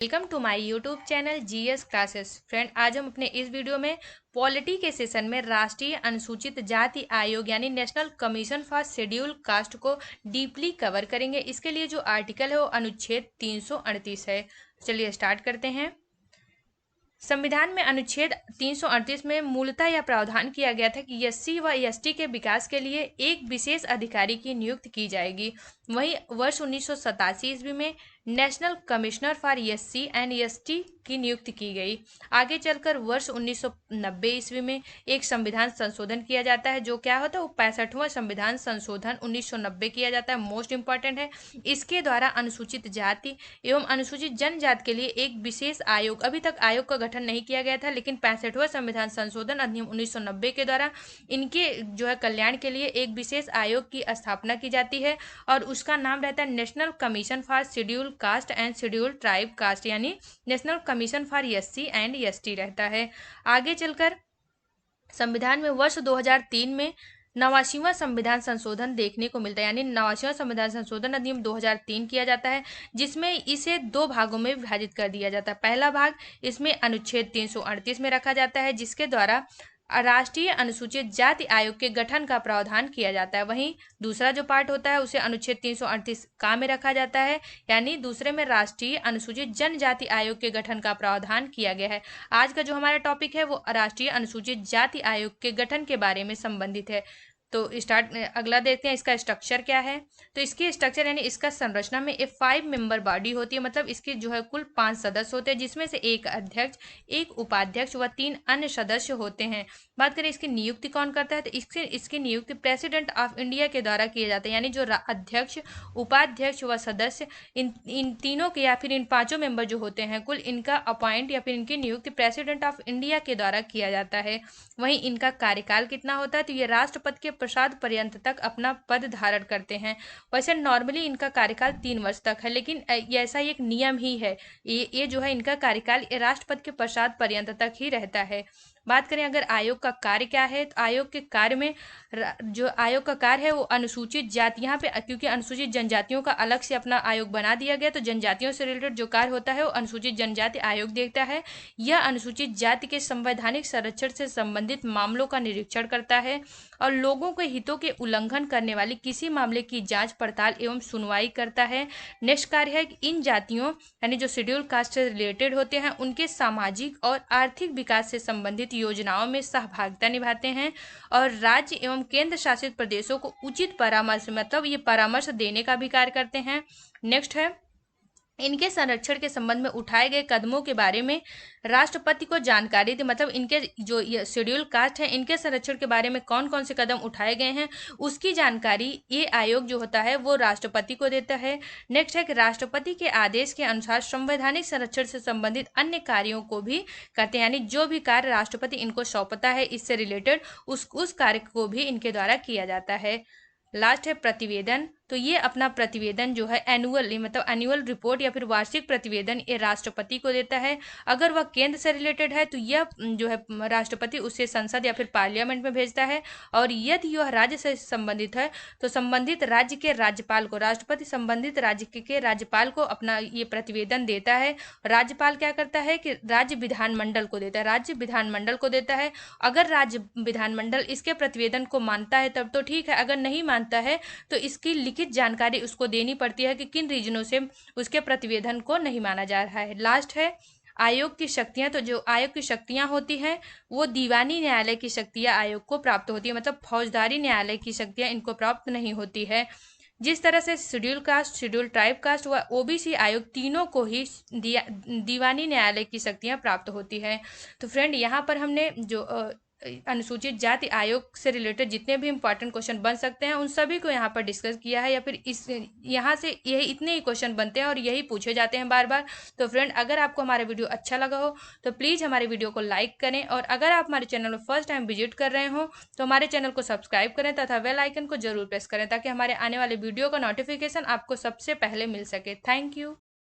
Welcome to my YouTube channel GS classes. Friend, आज हम अपने इस वीडियो में पॉलिटी के सेशन में राष्ट्रीय अनुसूचित जाति आयोग यानी national commission for schedule cast को डीपली कवर करेंगे। इसके लिए जो आर्टिकल है वो अनुच्छेद 338 है। चलिए स्टार्ट करते हैं। संविधान में अनुच्छेद 338 में मूलतः यह प्रावधान किया गया था कि एससी व एसटी के विकास के लिए एक विशेष अधिकारी की नियुक्ति की जाएगी। वहीं वर्ष 1987 ईस्वी में national commissioner for SC and ST की नियुक्ति की गई। आगे चलकर वर्ष 1990 ईस्वी में एक संविधान संशोधन किया जाता है। जो क्या होता है, वो 65वां संविधान संशोधन 1990 किया जाता है। मोस्ट इंपॉर्टेंट है। इसके द्वारा अनुसूचित जाति एवं अनुसूचित जनजाति के लिए एक विशेष आयोग, अभी तक आयोग का गठन नहीं किया गया था, लेकिन 65वां संविधान संशोधन अधिनियम 1990 के द्वारा इनके कल्याण के लिए एक विशेष आयोग की स्थापना की जाती है और उसका नाम रहता है national commission for schedule caste and schedule tribe caste, यानी national commission for SC and ST रहता है। आगे चलकर संविधान में वर्ष 2003 में 89वां संविधान संशोधन देखने को मिलता है, यानी 89वां संविधान संशोधन अधिनियम 2003 किया जाता है, जिसमें इसे दो भागों में विभाजित कर दिया जाता है। पहला भाग इसमें अनुच्छेद 338 में रखा जाता है, जिसके द्वारा राष्ट्रीय अनुसूचित जाति आयोग के गठन का प्रावधान किया जाता है। वहीं दूसरा जो पार्ट होता है उसे अनुच्छेद 338 का में रखा जाता है, यानी दूसरे में राष्ट्रीय अनुसूचित जनजाति आयोग के गठन का प्रावधान किया गया है। आज का जो हमारा टॉपिक है वो राष्ट्रीय अनुसूचित जाति आयोग के गठन के बारे में संबंधित है। तो अगला देखते हैं इसका स्ट्रक्चर क्या है। तो इसकी स्ट्रक्चर यानी इसका संरचना में एक 5 मेंबर बॉडी होती है, मतलब इसकी कुल 5 सदस्य होते हैं, जिसमें से एक अध्यक्ष, एक उपाध्यक्ष व 3 अन्य सदस्य होते हैं। बात करें इसकी नियुक्ति कौन करता है, तो इसकी नियुक्ति प्रेसिडेंट ऑफ इंडिया के द्वारा किया जाता है, यानी जो अध्यक्ष, उपाध्यक्ष व सदस्य इन तीनों के या फिर इन 5 मेंबर जो होते हैं कुल, इनका अपॉइंट या फिर इनकी नियुक्ति प्रेसिडेंट ऑफ इंडिया के द्वारा किया जाता है। वहीं इनका कार्यकाल कितना होता है, तो ये राष्ट्रपति के प्रसाद पर्यंत तक अपना पद धारण करते हैं। वैसे नॉर्मली इनका कार्यकाल 3 वर्ष तक है, लेकिन ऐसा एक नियम ही है, ये जो है इनका कार्यकाल राष्ट्रपति के प्रसाद पर्यंत तक ही रहता है। बात करें अगर आयोग का कार्य क्या है, तो आयोग के कार्य में जो आयोग का कार्य है वो अनुसूचित जाति, यहाँ पे क्योंकि अनुसूचित जनजातियों का अलग से अपना आयोग बना दिया गया, तो जनजातियों से रिलेटेड जो कार्य होता है वो अनुसूचित जनजाति आयोग देखता है। यह अनुसूचित जाति के संवैधानिक संरक्षण से संबंधित मामलों का निरीक्षण करता है और लोगों के हितों के उल्लंघन करने वाली किसी मामले की जांच पड़ताल एवं सुनवाई करता है। नेक्स्ट कार्य है कि इन जातियों यानी जो शेड्यूल कास्ट से रिलेटेड होते हैं उनके सामाजिक और आर्थिक विकास से संबंधित योजनाओं में सहभागिता निभाते हैं और राज्य एवं केंद्र शासित प्रदेशों को उचित परामर्श, मतलब ये परामर्श देने का भी कार्य करते हैं। नेक्स्ट है इनके संरक्षण के संबंध में उठाए गए कदमों के बारे में राष्ट्रपति को जानकारी दी, मतलब इनके जो शेड्यूल कास्ट है इनके संरक्षण के बारे में कौन कौन से कदम उठाए गए हैं उसकी जानकारी ये आयोग जो होता है वो राष्ट्रपति को देता है। नेक्स्ट है कि राष्ट्रपति के आदेश के अनुसार संवैधानिक संरक्षण से संबंधित अन्य कार्यों को भी करते हैं, यानी जो भी कार्य राष्ट्रपति इनको सौंपता है इससे रिलेटेड उस कार्य को भी इनके द्वारा किया जाता है। लास्ट है प्रतिवेदन। तो ये अपना प्रतिवेदन जो है एनुअल, मतलब एनुअल रिपोर्ट या फिर वार्षिक प्रतिवेदन ये राष्ट्रपति को देता है। अगर वह केंद्र से रिलेटेड है तो यह जो है राष्ट्रपति उसे संसद या फिर पार्लियामेंट में भेजता है, और यदि यह राज्य से संबंधित है तो संबंधित राज्य के राज्यपाल को, राष्ट्रपति संबंधित राज्य के राज्यपाल को अपना ये प्रतिवेदन देता है। राज्यपाल क्या करता है कि राज्य विधानमंडल को देता है, राज्य विधानमंडल को देता है। अगर राज्य विधानमंडल इसके प्रतिवेदन को मानता है तब तो ठीक है, अगर नहीं मानता है तो इसकी लिखित जानकारी उसको देनी पड़ती है कि किन रीजनों से उसके प्रतिवेदन को नहीं माना जा रहा है। लास्ट है आयोग की शक्तियां। तो जो आयोग की शक्तियां होती हैं वो दीवानी न्यायालय की शक्तियां आयोग को प्राप्त होती है, मतलब फौजदारी न्यायालय की शक्तियां इनको प्राप्त नहीं होती है। जिस तरह से schedule caste, schedule tribe caste व ओबीसी आयोग तीनों को ही दीवानी न्यायालय की शक्तियां प्राप्त होती है। तो फ्रेंड, यहाँ पर हमने जो अनुसूचित जाति आयोग से रिलेटेड जितने भी इंपॉर्टेंट क्वेश्चन बन सकते हैं उन सभी को यहाँ पर डिस्कस किया है, या फिर यहाँ से यही इतने ही क्वेश्चन बनते हैं और यही पूछे जाते हैं बार बार। तो फ्रेंड, अगर आपको हमारा वीडियो अच्छा लगा हो तो प्लीज़ हमारे वीडियो को लाइक करें, और अगर आप हमारे चैनल में फर्स्ट टाइम विजिट कर रहे हो तो हमारे चैनल को सब्सक्राइब करें तथा बेल आइकन को जरूर प्रेस करें ताकि हमारे आने वाले वीडियो का नोटिफिकेशन आपको सबसे पहले मिल सके। Thank you.